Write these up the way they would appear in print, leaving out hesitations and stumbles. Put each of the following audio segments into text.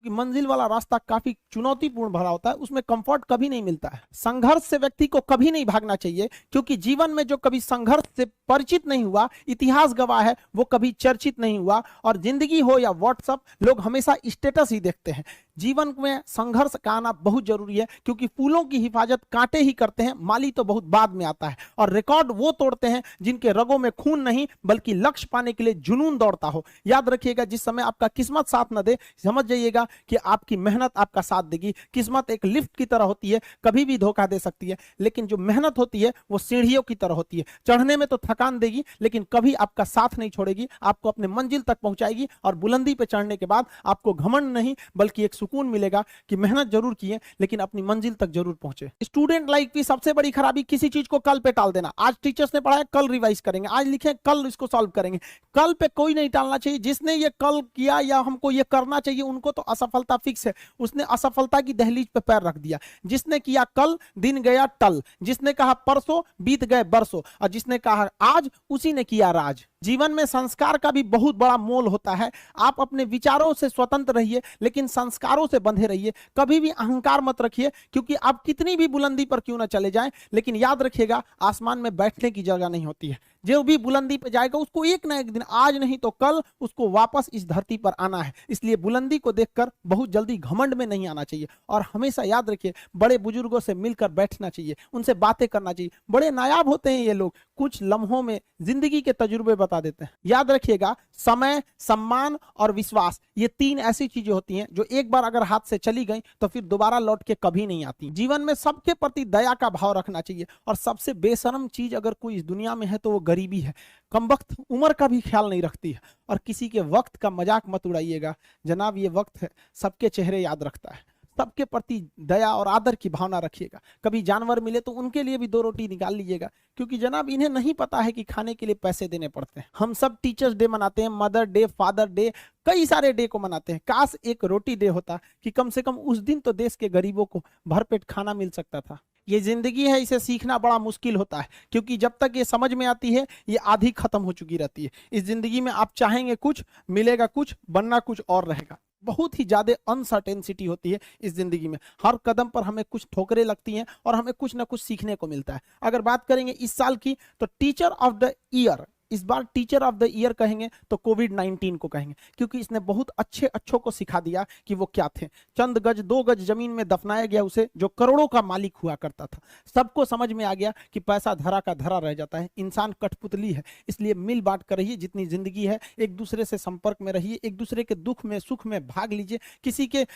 कि मंजिल वाला रास्ता काफी चुनौतीपूर्ण भरा होता है, उसमें कंफर्ट कभी नहीं मिलता है। संघर्ष से व्यक्ति को कभी नहीं भागना चाहिए, क्योंकि जीवन में जो कभी संघर्ष से परिचित नहीं हुआ, इतिहास गवाह है, वो कभी चर्चित नहीं हुआ। और जिंदगी हो या व्हाट्सएप, लोग हमेशा स्टेटस ही देखते हैं। जीवन में संघर्ष का आना बहुत जरूरी है, क्योंकि फूलों की हिफाजत कांटे ही करते हैं, माली तो बहुत बाद में आता है। और रिकॉर्ड वो तोड़ते हैं जिनके रगों में खून नहीं, बल्कि लक्ष्य पाने के लिए जुनून दौड़ता हो। याद रखिएगा, जिस समय आपका किस्मत साथ न दे, समझ जाइएगा कि आपकी मेहनत आपका साथ देगी। किस्मत एक लिफ्ट की तरह होती है, कभी भी धोखा दे सकती है, लेकिन जो मेहनत होती है वो सीढ़ियों की तरह होती है। चढ़ने में तो थकान देगी, लेकिन कभी आपका साथ नहीं छोड़ेगी, आपको अपने मंजिल तक पहुंचाएगी। और बुलंदी पे चढ़ने के बाद आपको घमंड नहीं, बल्कि एक सुकून मिलेगा कि मेहनत जरूर की है, लेकिन अपनी मंजिल तक जरूर पहुंचे। स्टूडेंट लाइफ की सबसे बड़ी खराबी किसी चीज को कल पे टाल देना। आज टीचर्स ने पढ़ाया, कल रिवाइज करेंगे, आज लिखे, कल इसको सॉल्व करेंगे। कल पे कोई नहीं टालना चाहिए। जिसने ये कल किया या हमको ये करना चाहिए, उनको तो असफलता फिक्स है, उसने असफलता की दहलीज पे पैर रख दिया। जिसने किया कल, दिन गया टल। जिसने कहा परसों, बीत गए बरसों। और जिसने कहा आज, उसी ने किया राज। जीवन में संस्कार का भी बहुत बड़ा मोल होता है। आप अपने विचारों से स्वतंत्र रहिए, लेकिन संस्कारों से बंधे रहिए। कभी भी अहंकार मत रखिए, क्योंकि आप कितनी भी बुलंदी पर क्यों ना चले जाएं, लेकिन याद रखिएगा, आसमान में बैठने की जगह नहीं होती है। जो भी बुलंदी पे जाएगा, उसको एक ना एक दिन, आज नहीं तो कल, उसको वापस इस धरती पर आना है। इसलिए बुलंदी को देखकर बहुत जल्दी घमंड में नहीं आना चाहिए। और हमेशा याद रखिए, बड़े बुजुर्गों से मिलकर बैठना चाहिए, उनसे बातें करना चाहिए। बड़े नायाब होते हैं ये लोग, कुछ लम्हों में जिंदगी के तजुर्बे बता देते हैं। याद रखिएगा, समय, सम्मान और विश्वास, ये तीन ऐसी चीजें होती हैं जो एक बार अगर हाथ से चली गई तो फिर दोबारा लौट के कभी नहीं आती। जीवन में सबके प्रति दया का भाव रखना चाहिए। और सबसे बेशरम चीज अगर कोई इस दुनिया में है तो वो गरीबी है। कमबख्त उम्र का भी ख्याल नहीं रखती है। और किसी के वक्त का मजाक मत उड़ाइएगा जनाब, ये वक्त है, सबके चेहरे याद रखता है। सबके प्रति दया और आदर की भावना रखिएगा। कभी जानवर मिले तो उनके लिए भी दो रोटी निकाल लीजिएगा, क्योंकि जनाब इन्हें नहीं पता है कि खाने के लिए पैसे देने पड़ते हैं। हम सब टीचर्स डे मनाते हैं, मदर डे, फादर डे, कई सारे डे को मनाते हैं। काश एक रोटी डे होता कि कम से कम उस दिन तो देश के गरीबों को भरपेट खाना मिल सकता था। ये जिंदगी है, इसे सीखना बड़ा मुश्किल होता है, क्योंकि जब तक ये समझ में आती है, ये आधी खत्म हो चुकी रहती है। इस जिंदगी में आप चाहेंगे कुछ, मिलेगा कुछ, बनना कुछ और रहेगा। बहुत ही ज्यादा अनसर्टेनिटी होती है इस जिंदगी में। हर कदम पर हमें कुछ ठोकरें लगती हैं और हमें कुछ ना कुछ सीखने को मिलता है। अगर बात करेंगे इस साल की, तो टीचर ऑफ द ईयर, इस बार टीचर ऑफ द ईयर कहेंगे तो कोविड-19 को कहेंगे, क्योंकि इसने बहुत अच्छों को सिखा दिया कि वो क्या थे। चंद गज, 2 गज जमीन में दफनाया गया उसे, जो करोड़ों का मालिक हुआ करता था। सबको समझ में आ गया कि पैसा धरा का धरा रह जाता है, इंसान कठपुतली है। इसलिए मिल बांट कर रहिए, जितनी जिंदगी है एक दूसरे से संपर्क में रहिए, एक दूसरे के दुख में सुख में भाग लीजिए। किसी के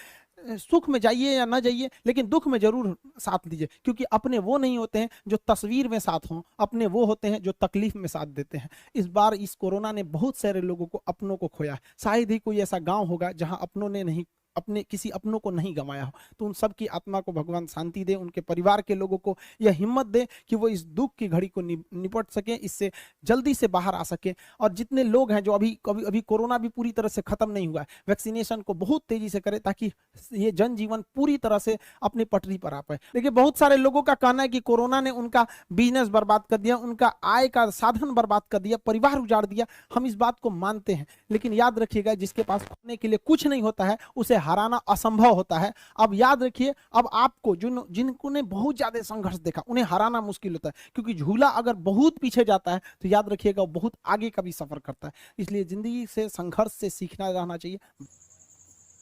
सुख में जाइए या ना जाइए, लेकिन दुख में जरूर साथ दीजिए, क्योंकि अपने वो नहीं होते हैं जो तस्वीर में साथ हों, अपने वो होते हैं जो तकलीफ में साथ देते हैं। इस बार इस कोरोना ने बहुत सारे लोगों को, अपनों को खोया। शायद ही कोई ऐसा गांव होगा जहां अपनों ने नहीं, अपने किसी अपनों को नहीं गंवाया हो। तो उन सब की आत्मा को भगवान शांति दे, उनके परिवार के लोगों को यह हिम्मत दे कि वो इस दुख की घड़ी को निपट सके, इससे जल्दी से बाहर आ सके। और जितने लोग हैं जो अभी कोरोना भी पूरी तरह से खत्म नहीं हुआ है, वैक्सीनेशन को बहुत तेजी से करें, ताकि ये जनजीवन पूरी तरह से अपनी पटरी पर आ पाए। देखिए, बहुत सारे लोगों का कहना है कि कोरोना ने उनका बिजनेस बर्बाद कर दिया, उनका आय का साधन बर्बाद कर दिया, परिवार उजाड़ दिया। हम इस बात को मानते हैं, लेकिन याद रखिएगा, जिसके पास खोने के लिए कुछ नहीं होता है, उसे हराना असंभव होता है। अब याद रखिए, अब आपको जिनको ने बहुत ज्यादा संघर्ष देखा, उन्हें हराना मुश्किल होता है, क्योंकि झूला अगर बहुत पीछे जाता है तो याद रखिएगा वो बहुत आगे का भी सफर करता है। इसलिए जिंदगी से, संघर्ष से सीखना रहना चाहिए।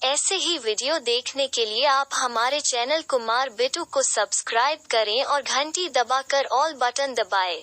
ऐसे ही वीडियो देखने के लिए आप हमारे चैनल कुमार बिट्टू को सब्सक्राइब करें और घंटी दबाकर ऑल बटन दबाएं।